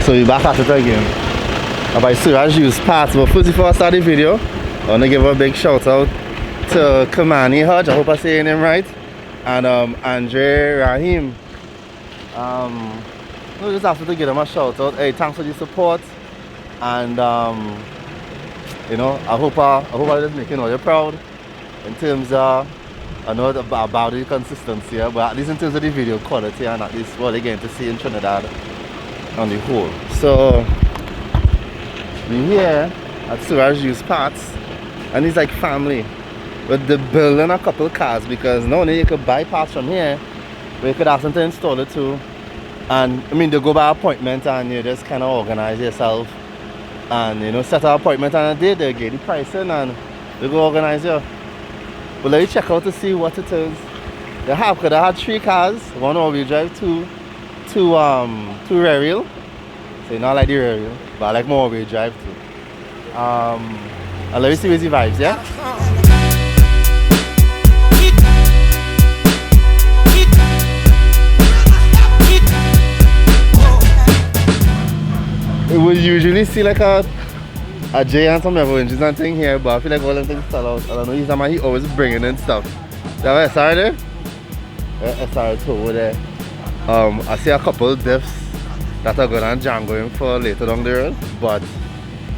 So we back at it again. By Suraj Used Parts. But first, before I start the video, I want to give a big shout out to Kamani Hodge, I hope I say your name right, and Andre Rahim. No, just after to give them a shout out. Hey, thanks for the support, and you know, I hope I just making all you proud in terms of, I know about the consistency, but at least in terms of the video quality and at least what they're getting to see in Trinidad on the whole. So we're here at Suraj Used Parts, and it's like family. But they're building a couple cars because not only you could buy parts from here, but you could ask them to install it too. And I mean, they go by appointment and you just kind of organize yourself and, you know, set an appointment on a day, they get the pricing and they go organize you. But let me check out to see what it is. They have, because they had 3 cars, 1 all-wheel drive, 2 rear wheel. So not like the rear wheel, but I like more all-wheel drive too. And let me see where's the vibes, yeah? We usually see like a J and some level engines and thing here, but I feel like all them things sell out. I don't know, he's a man, he always bringing in stuff. You have a SR there? SR over there. I see a couple of diffs that are going on jam going for later down the road, but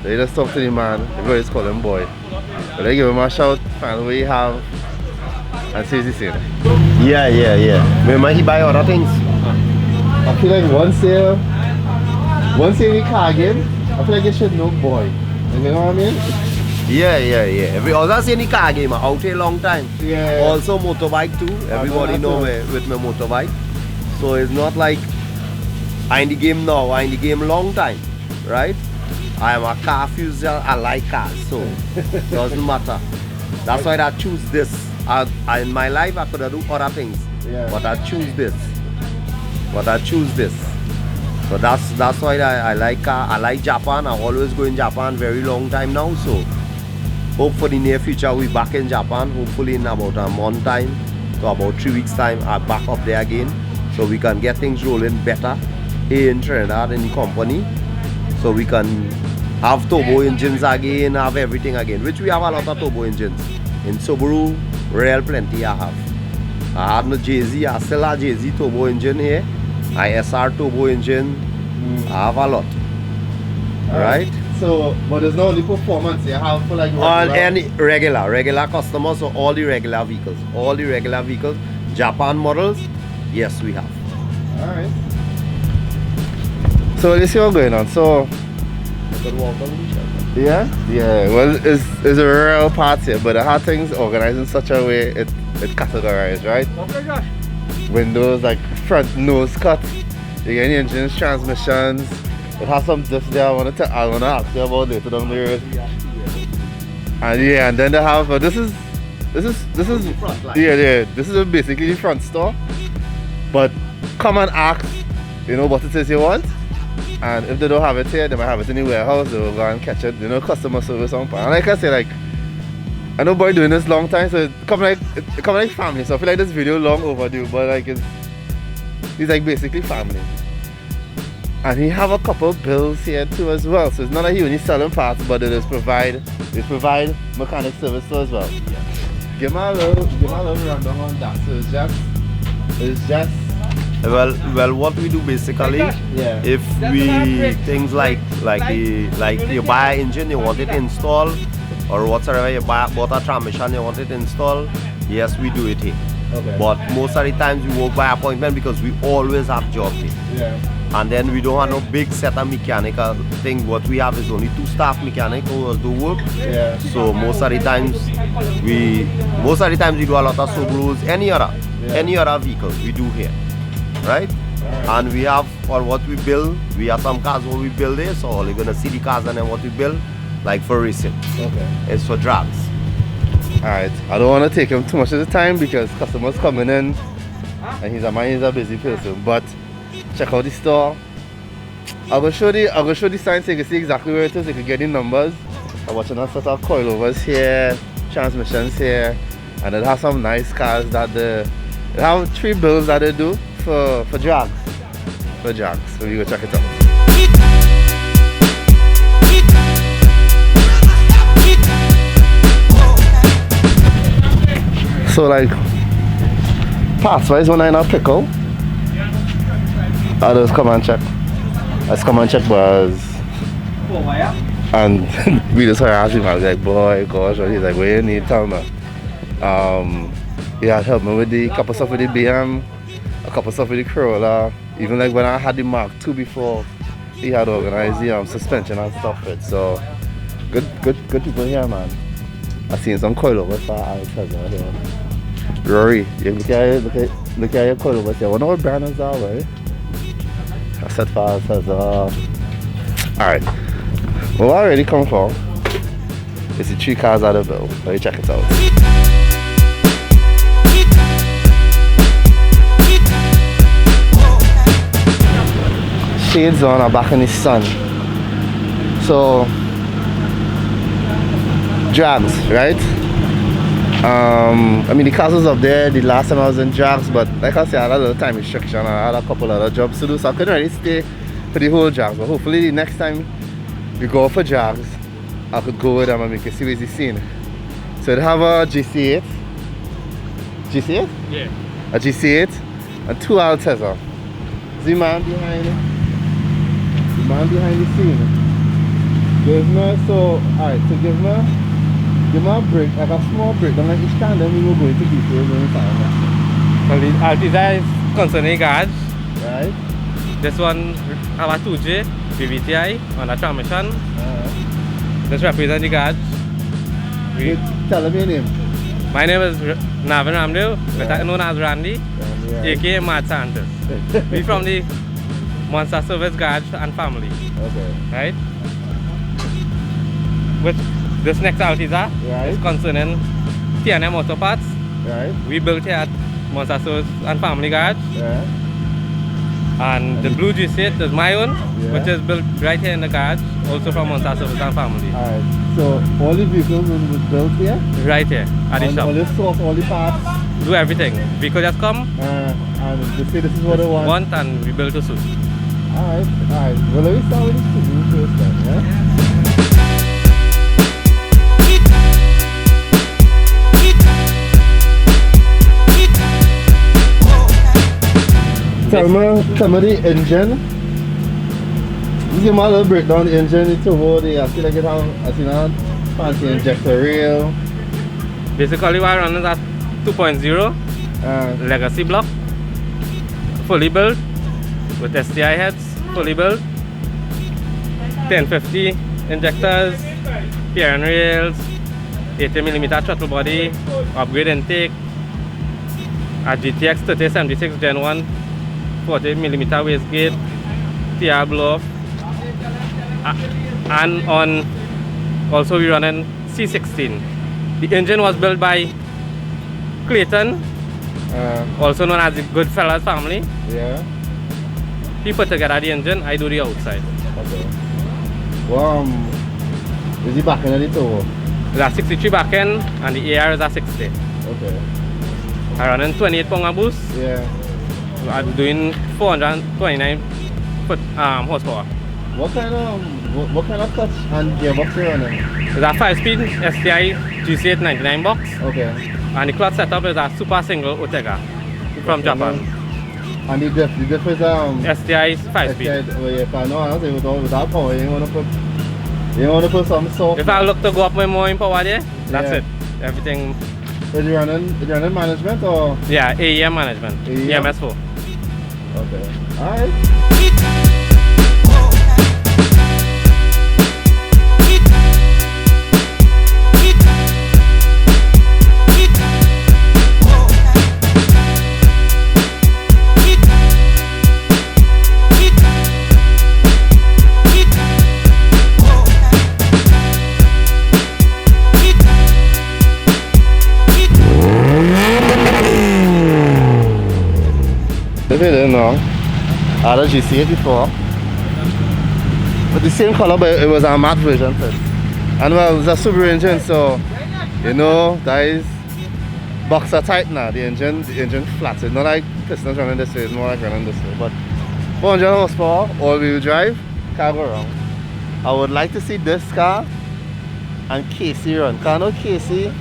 they just talk to the man, everybody's call him boy. But they give him a shout, find what he have, and see what he's saying. Yeah. Remember he buy other things? I feel like once in the car game, I feel like you should know boy. You know what I mean? Yeah. We also see any car game out here long time. Yeah. Also motorbike too. Everybody know me with my motorbike. So it's not like I in the game now, I in the game long time. Right? I am a car fuser, I like cars, so doesn't matter. That's why I choose this. In my life I could have do other things. Yeah. But I choose this. So that's why I like car. I like Japan. I always go in Japan very long time now. So hope for the near future we back in Japan. Hopefully in about a month time to about 3 weeks time I'm back up there again. So we can get things rolling better here in Trinidad in the company. So we can have turbo engines again, have everything again. Which we have a lot of turbo engines. In Subaru, real plenty I have. I had no JZ, I still have JZ turbo engine here. ISR turbo engine, I have a lot. Right? So, but there's no only performance you have for like any regular customers, so all the regular vehicles, Japan models, yes we have. Alright. So let's see what's going on. So yeah, well it's a real part here, but I have things organized in such a way it's categorized, right? Okay, Windows like front nose cut, you get any engines, transmissions. It has some diffs there I want to ask you about later down the road. And then they have this is basically the front store. But come and ask, you know, what it is you want. And if they don't have it here, they might have it in the warehouse, they'll go and catch it, you know, customer service on point. And like I say, like I know boy doing this long time, so it come like family. So I feel like this video long overdue, but like it's like basically family. And he have a couple of bills here too as well. So it's not like he only selling parts, but they provide mechanic service too as well. Yeah. Give me a little rundown on that. So it's just well what we do basically, if we things like you buy an engine, you want it installed, or whatsoever, you bought a transmission, you want it installed, yes we do it here. Okay. But most of the times we work by appointment because we always have job here. Yeah. And then we don't have no big set of mechanical thing. What we have is only 2 staff mechanics who do work. Yeah. So most of the times we do a lot of Subarus, any other vehicles we do here. Right? And we have, for what we build, we have some cars what we build here, so you're gonna see the cars and then what we build, like for racing. Okay. It's for drags. Alright, I don't want to take him too much of the time because customers coming in and he's a busy person. But check out the store. I'll go show the sign so you can see exactly where it is. You can get the numbers. I'm watching a set of coilovers here, transmissions here, and it has some nice cars that they have 3 builds that they do for drags. So you go check it out. So like, parts wise when I not pickle, I just come and check. Bars. And we just started asking him, I was like, boy, gosh, and he's like, what you need, tell me. He had helped me with the couple stuff with the BM, a couple stuff with the Corolla. Even like when I had the Mark II before, he had organized the suspension and stuff with. So good people here, man. I seen some coilovers for Altezza here. Rory, you look at your coilovers here. I wonder what brand is that, right? I said for Altezza. Alright. Well, what I already come for is the 3 cars out of the bill. Let me check it out. Shades on, I'm back in the sun. So, drags, right? I mean the castle's up there the last time I was in drags, but like I said, I had a little time restriction and I had a couple other jobs to do, so I couldn't really stay for the whole drags. But hopefully the next time we go for drags, I could go with them and make a series of scene. So they have a GC8. GC8? Yeah. A GC8 and 2 Altezza. The man behind the scene. Give me give me a break, like a small break, then like each time then we will go into details when we find that. Well, the Altezza is concerning garage. Right? This one have a 2J VVTi on a transmission. This represents the garage. Tell me your name. My name is Navin Ramdev, better known as Randy, Right. aka Mad Santos. We from the Monster Service Garage and family, Okay. right? With this next Altezza Right. is concerning T&M Auto Parts. Right? We built here at Monster Service and Family Garage. Yeah. And the blue G8 is my own, which is built right here in the garage, also from Monster Service and Family. Alright. So all the vehicles was built here? Right here at the shop. All the source, all the parts. Do everything. Vehicle just come, And they say this is what they want. and we build to suit. Alright. Well, let me start with the Subaru first then, yeah? Tell me the engine. Give me a little breakdown the engine, the turbo, I see like it have a fancy injector rail. Basically, we are running that 2.0 legacy block, fully built with STI heads, fully built, 1050 injectors, PRN rails, 80mm throttle body, upgrade intake, a GTX 3076 Gen 1, 40mm wastegate, TR blow off, and on also we running C16. The engine was built by Clayton, also known as the Goodfellas family. Yeah. He put together the engine, I do the outside. Okay. Well, is the back end of the turbo? That's 63 back end and the AR is a 60. Okay. I run in 28 pounder boost. Yeah. I'm doing 429 horsepower. What kind of clutch and gearbox you running? It's a 5-speed STI G8 99 box. Okay. And the clutch setup is a super single Otega from Japan. And the diff is STI 5-speed. Oh yeah, I know. I was without power. You want to put some soft. If I look to go up with more in power there, that's it. Everything. Is you running management or? Yeah, AEM management. AEM? EMS4. Okay. Alright. If you didn't know, I had a GC8 before, but the same color, but it was a matte version first. And well, it was a Subaru engine, so you know that is boxer tight now. The engine flat. It's not like pistons running this way, it's more like running this way. But 400 horsepower, all-wheel drive, can't go wrong. I would like to see this car and Casey run. Cause I know Casey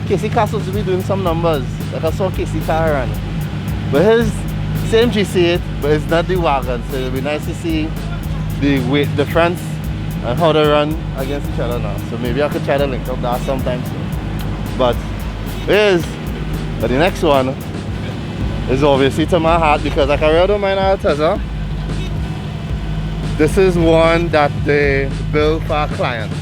Casey Castles will be doing some numbers. Like I saw Casey car run. But his same GC8, but it's not the wagon. So it'll be nice to see the weight difference and how they run against each other now. So maybe I could try to link up that sometime soon. But the next one is obviously to my heart because like I really don't mind Altezza. This is one that they build for our clients.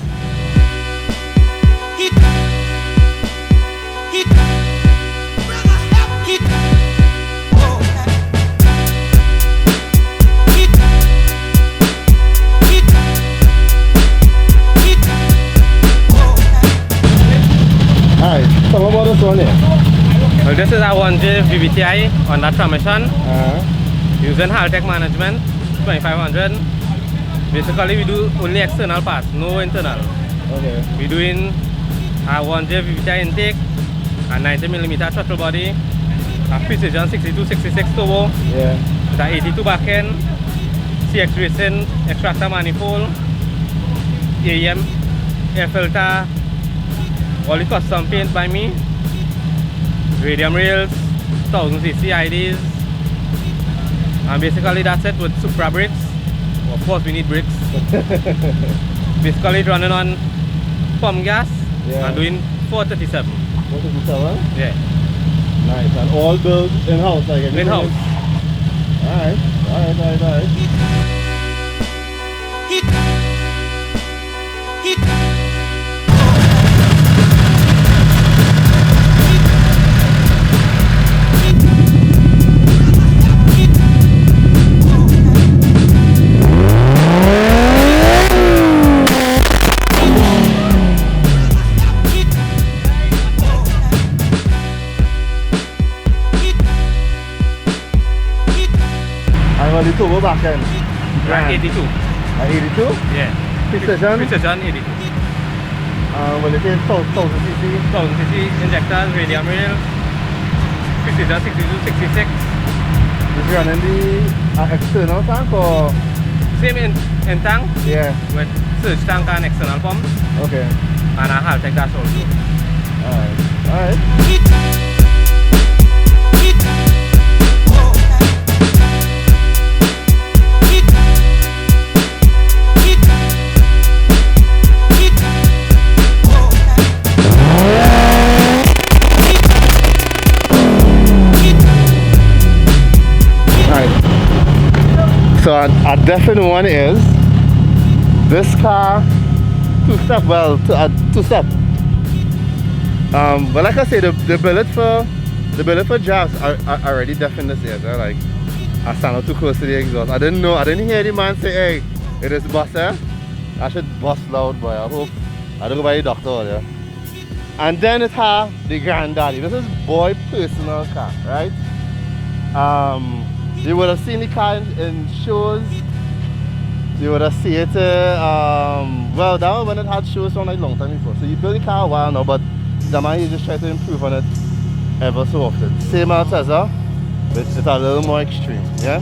Alright, tell me about this one here. Well, this is our 1J VVTi on that transmission. Using Haltech management, 2500. Basically, we do only external parts, no internal. Okay. We're doing a 1J VVTi intake, a 90mm throttle body, a precision 6266 turbo, Yeah. with a 82 back end, CX Racing extractor manifold, AEM air filter, all the custom paint by me, radium rails, 1000cc IDs, and basically that's it with Supra brakes. Of course we need brakes. Basically it's running on pump gas and doing 437. 457? Yeah. Nice, and all built in-house like everything? In-house. Alright. The turbo back end. Drag 82. 82? Yeah. Precision? Precision 82. Well, it is 1000cc. 1000cc injectors, radium rail, precision 6266. Is running the external tank or? Same in tank Yeah. with surge tank and external pump, Okay. and a Haltech dash also. Alright. So a definite one is this car two-step, two-step. But like I say, the billet for jobs are already definite this year. Like I stand up too close to the exhaust. I didn't hear the man say, hey, it is bust there. I should bust loud, boy. I hope I don't go by the doctor there. And then it has the granddaddy. This is boy personal car, right? You would have seen the car in shows. You would have seen it, well, that was when it had shows from like long time before. So you build the car a while now, but the man you just try to improve on it ever so often. Same as Tesla, but it's a little more extreme, yeah?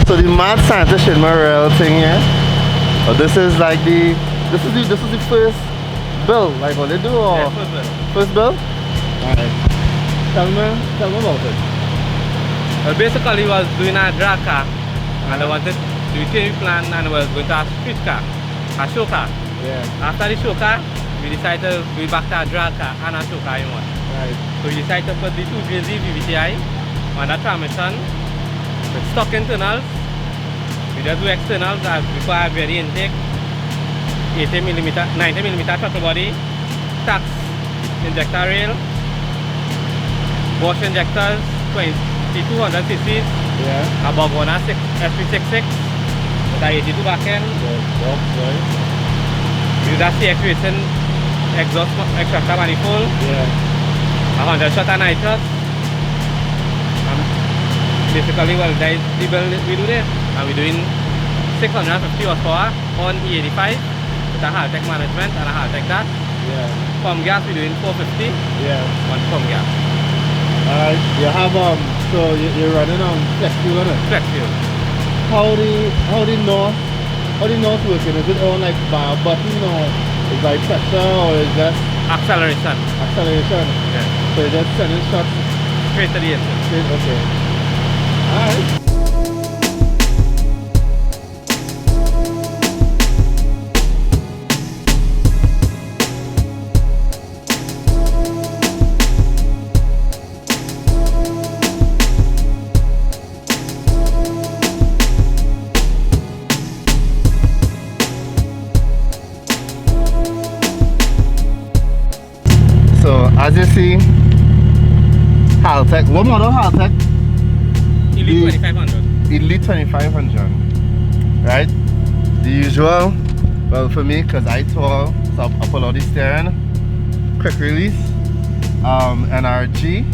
So the mad Santa shit my real thing here. Oh, this is like the first build, like what they do or Yeah, first build. first build? Alright. Tell me about it. Well, basically, was doing a drag car, and I wanted to change plan, and was going to a street car, a show car. Yeah. After the show car, we decided to go back to a drag car and a show car in one. Right. So we decided to put the 2JZ VVTi on that transmission with stock internals. We just do externals as require very intake, 80mm, 90mm throttle body, tax injector rail, Bosch injectors, 2200cc, Yeah. a Bogona SP66 with a 82 back end. Right. Use a CX Racing exhaust extractor manifold, Yeah. 100 shot of nitrous. Basically, well, that is the build we do there. And we're doing 650 horsepower on E85 with a Haltech management and a Haltech dash. Yeah. Pump gas, we're doing 450 Yeah. on pump gas. Alright, you have so you're running flex fuel on it. Flex fuel. How the north working? Is it on like by a button or is by pressure or is just Acceleration. acceleration? Yeah. So you're just sending shots Straight to the engine. straight, okay. Alright. So as you see, Haltech, what model Haltech? Elite 2500. Elite 2500, right? The usual, well for me, because I tall, so I pull out the steering, quick release, NRG,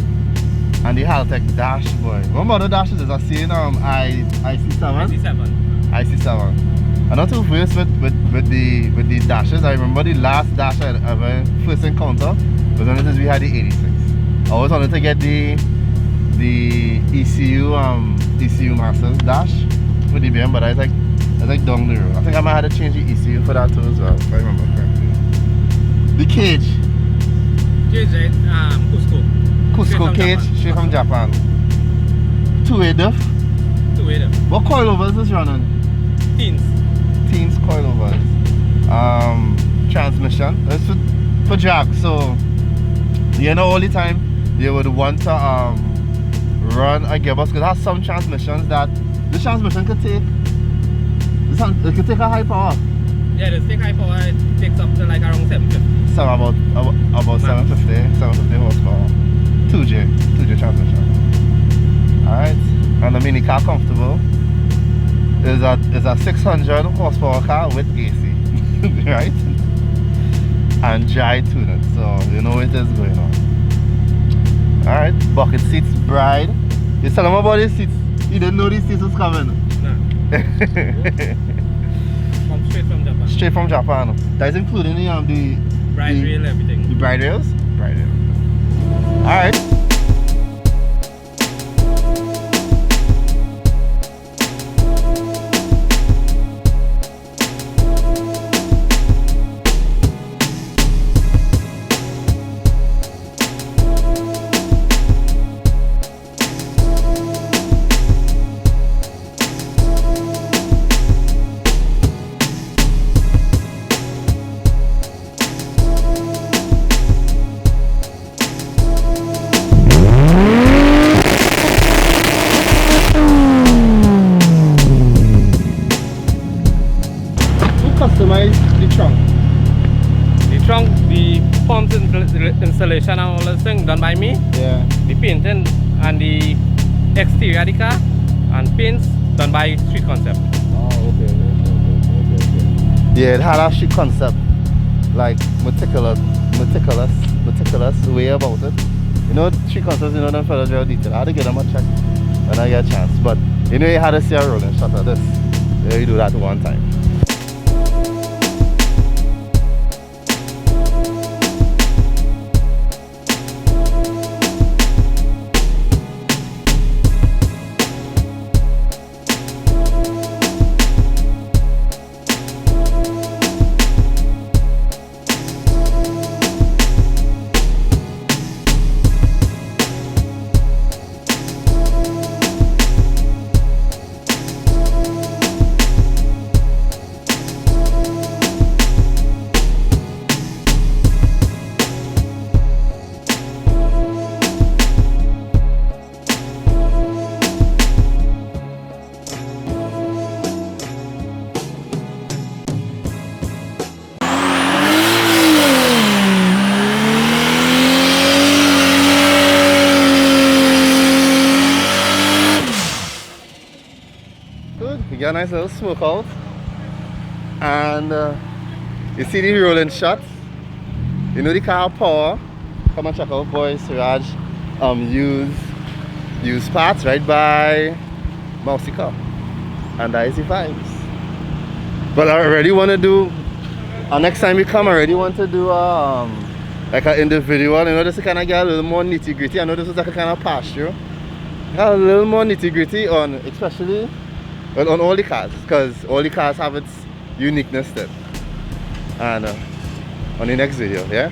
and the Haltech dashboard. What model dashes is I see IC7? IC7. I'm not too versed with the dashes. I remember the last dash I ever first encountered was when we had the 86. I always wanted to get the ECU Masters dash with the BM, but I was like down the road. I think I might have to change the ECU for that too as well, if I remember correctly. The cage. Cage, Cusco cage, straight from Japan. Two-way diff. Two-way diff. What coilovers is this running? Teens. Teens coilovers. Transmission. It's for drag, so you know all the time you would want to run a gearbox because it has some transmissions that the transmission could take. It could take a high power. Yeah, the stick high power it takes up to like around 750. So about 750 horsepower. 2J transmission. Alright. And the mini car comfortable is a 600 horsepower car with AC. Right? And dry tuning, so you know what is going on. Alright, bucket seats, bride. You tell him about these seats. He didn't know these seats was coming. Nah. Come straight from Japan. Straight from Japan. That is including the Bride rail, everything. The bride rails? Bride rails. Alright. Customize the trunk. The trunk, the pumps installation and all those things done by me. Yeah. The painting and the exterior of the car and paints done by Street Concept. Oh, okay. Yeah, it had a street concept, like meticulous way about it. You know, street concepts, you know, them fellas real detail. I had to give them a check when I get a chance. But you know, you had to see a rolling shot of this. Yeah, you do that one time. You get a nice little smoke out, and you see the rolling shots. You know the car power. Come and check out boys, Suraj Used Parts right by Mousy Car and the IC5s. But I already want to do, next time we come I already want to do like an individual, you know, just kind of get a little more nitty gritty. I know this was like a kind of pass-through. Got a little more nitty gritty on, especially well, on all the cars, because all the cars have its uniqueness then. And on the next video, yeah?